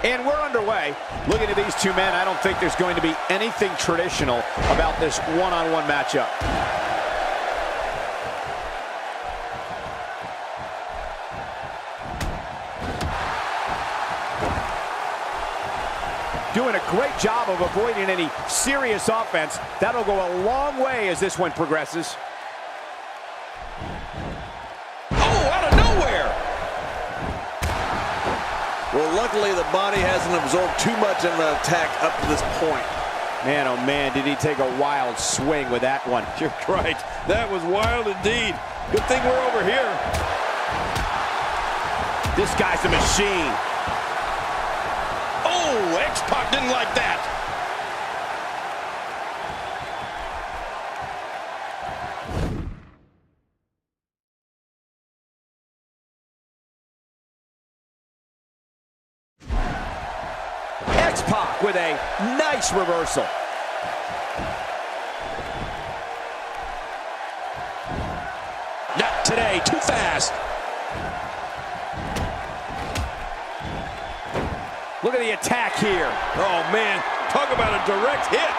And we're underway. Looking at these two men, I don't think there's going to be anything traditional about this one-on-one matchup. Doing a great job of avoiding any serious offense. That'll go a long way as this one progresses. Well, luckily the body hasn't absorbed too much of an attack up to this point. Man, oh man, did he take a wild swing with that one. You're right. That was wild indeed. Good thing we're over here. This guy's a machine. Oh, X-Pac didn't like that. X-Pac with a nice reversal. Not today, too fast. Look at the attack here. Oh, man, talk about a direct hit.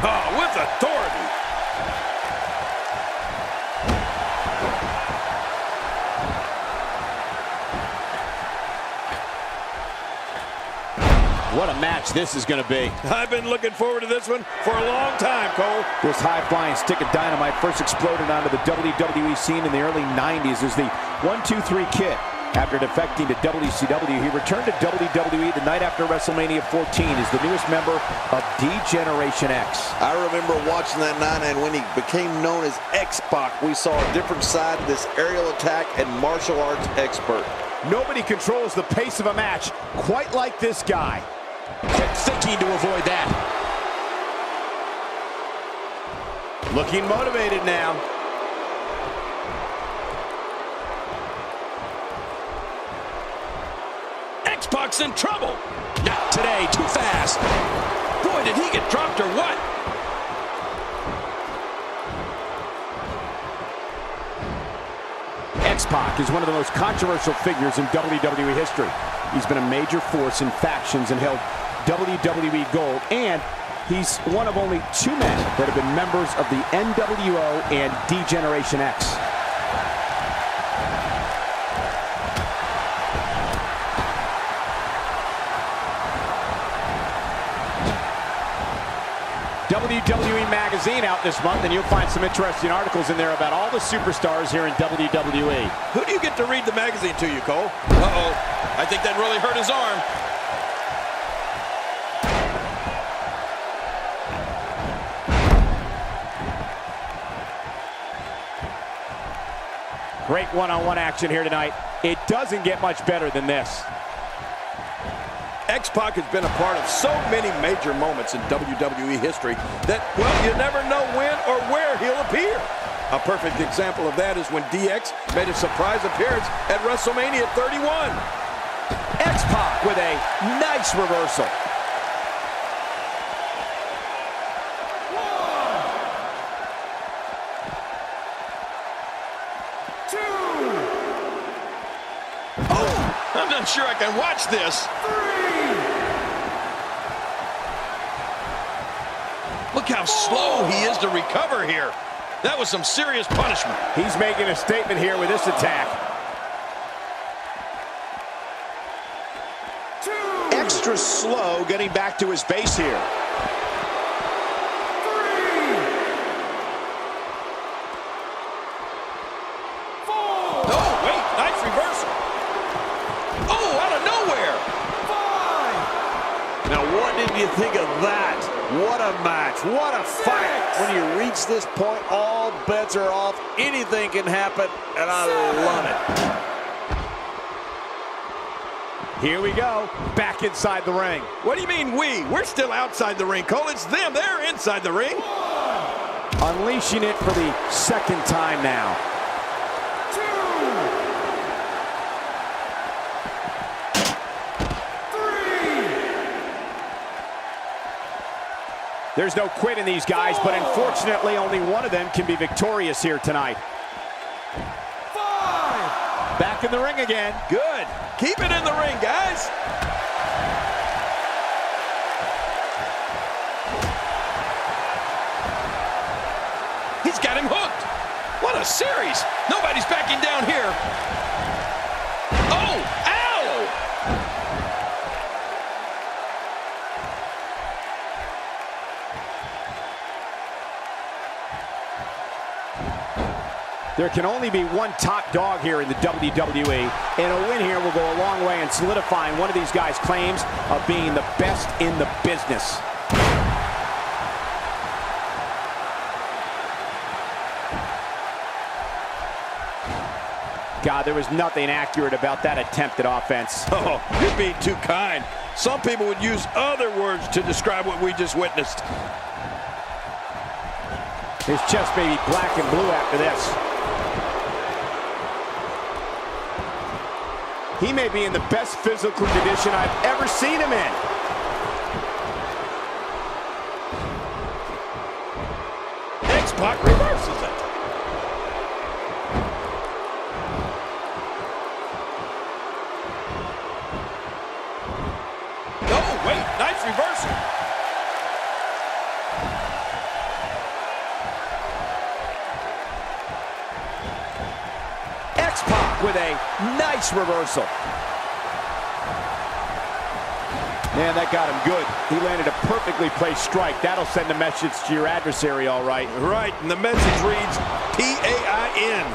Oh, with authority. What a match this is going to be. I've been looking forward to this one for a long time, Cole. This high-flying stick of dynamite first exploded onto the WWE scene in the early 90s as the 1-2-3 Kid. After defecting to WCW, he returned to WWE the night after WrestleMania 14 as the newest member of D-Generation X. I remember watching that night, and when he became known as X-Pac, we saw a different side of this aerial attack and martial arts expert. Nobody controls the pace of a match quite like this guy. Quick thinking to avoid that. Looking motivated now. X-Pac's in trouble. Not today, too fast. Boy, did he get dropped or what? X-Pac is one of the most controversial figures in WWE history. He's been a major force in factions and held WWE gold, and he's one of only two men that have been members of the NWO and D-Generation X. WWE Magazine out this month, and you'll find some interesting articles in there about all the superstars here in WWE. Who do you get to read the magazine to you, Cole? Uh-oh. I think that really hurt his arm. Great one-on-one action here tonight. It doesn't get much better than this. X-Pac has been a part of so many major moments in WWE history that, well, you never know when or where he'll appear. A perfect example of that is when DX made a surprise appearance at WrestleMania 31. X-Pac with a nice reversal. I'm not sure I can watch this. Look how slow he is to recover here. That was some serious punishment. He's making a statement here with this attack. Extra slow getting back to his base here. Oh, wait, nice reversal. Oh, out of nowhere. Now, what did you think of that? What a match. What a fight. When you reach this point, all bets are off. Anything can happen, and I love it. Here we go. Back inside the ring. What do you mean we? We're still outside the ring, Cole. It's them. They're inside the ring. Unleashing it for the second time now. There's no quit in these guys, but unfortunately only one of them can be victorious here tonight. Back in the ring again. Good. Keep it in the ring, guys. He's got him hooked. What a series. Nobody's backing down here. Oh, ow! There can only be one top dog here in the WWE, and a win here will go a long way in solidifying one of these guys' claims of being the best in the business. God, there was nothing accurate about that attempt at offense. Oh, you're being too kind. Some people would use other words to describe what we just witnessed. His chest may be black and blue after this. He may be in the best physical condition I've ever seen him in. X-Pac reverses it. Oh, wait, nice reversal. X-Pac with a nice reversal. Man, that got him good. He landed a perfectly placed strike. That'll send a message to your adversary, all right. Right, and the message reads P-A-I-N.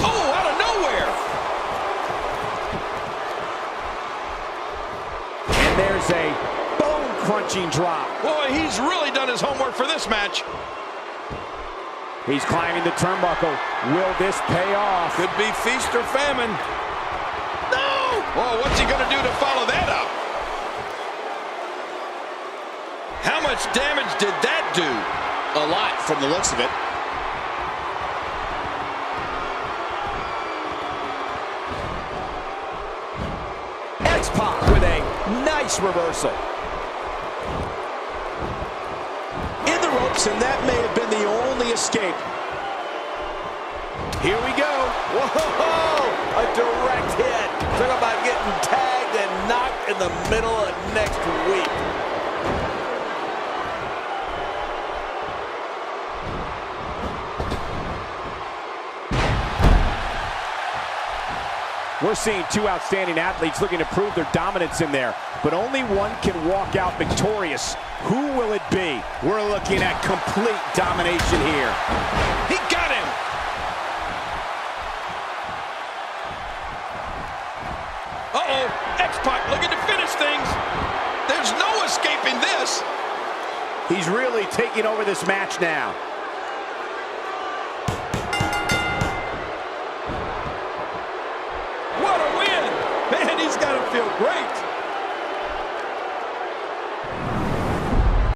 Oh, out of nowhere. And there's a bone-crunching drop. Boy, he's really done his homework for this match. He's climbing the turnbuckle. Will this pay off? Could be feast or famine. No! Oh, what's he going to do to follow that up? How much damage did that do? A lot from the looks of it. X-Pac with a nice reversal. In the ropes, and that may have been the only escape. Here we go. Whoa! A direct hit. Talk about getting tagged and knocked in the middle of next week. We're seeing two outstanding athletes looking to prove their dominance in there, but only one can walk out victorious. Who will it be? We're looking at complete domination here. He got him! Uh-oh, X-Pac looking to finish things. There's no escaping this. He's really taking over this match now. What a win! Man, he's got to feel great.